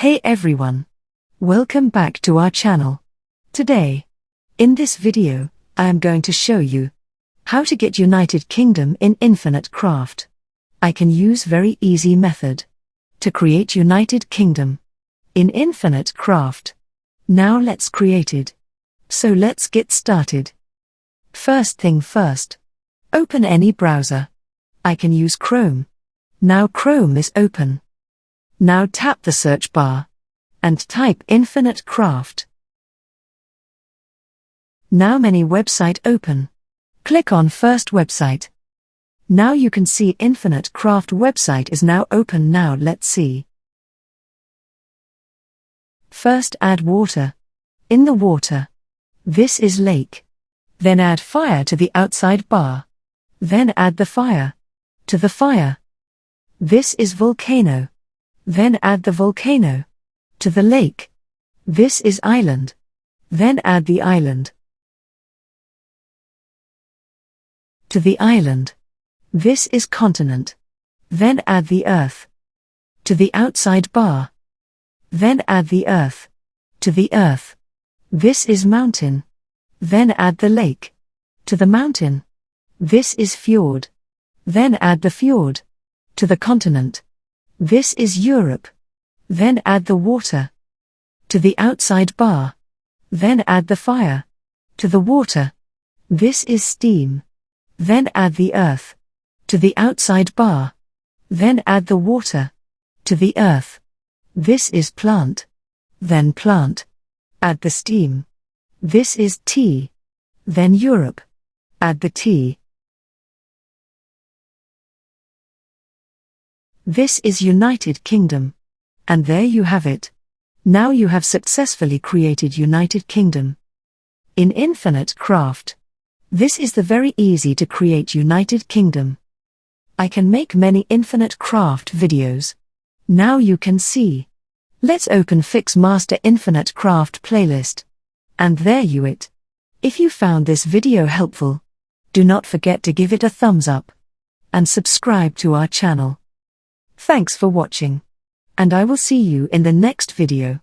Hey everyone! Welcome back to our channel. Today, in this video, I am going to show you how to get United Kingdom in Infinite Craft. I can use very easy method to create United Kingdom in Infinite Craft. Now let's create it. So let's get started. First thing first, open any browser. I can use Chrome. Now Chrome is open. Now tap the search bar and type Infinite Craft. Now many website open. Click on first website. Now you can see Infinite Craft website is now open. Now let's see. First add water. In the water. This is lake. Then add fire to the outside bar. Then add the fire. To the fire. This is volcano. Then add the volcano. To the lake. This is island. Then add the island. To the island. This is continent. Then add the earth. To the outside bar. Then add the earth. To the earth. This is mountain. Then add the lake. To the mountain. This is fjord. Then add the fjord. To the continent. This is Europe. Then add the water. To the outside bar. Then add the fire. To the water. This is steam. Then add the earth. To the outside bar. Then add the water. To the earth. This is plant. Then plant. Add the steam. This is tea. Then Europe. Add the tea. This is United Kingdom. And there you have it. Now you have successfully created United Kingdom in Infinite Craft. This is the very easy to create United Kingdom. I can make many Infinite Craft videos. Now you can see. Let's open Fix Master Infinite Craft playlist. And there you it. If you found this video helpful, do not forget to give it a thumbs up and subscribe to our channel. Thanks for watching. And I will see you in the next video.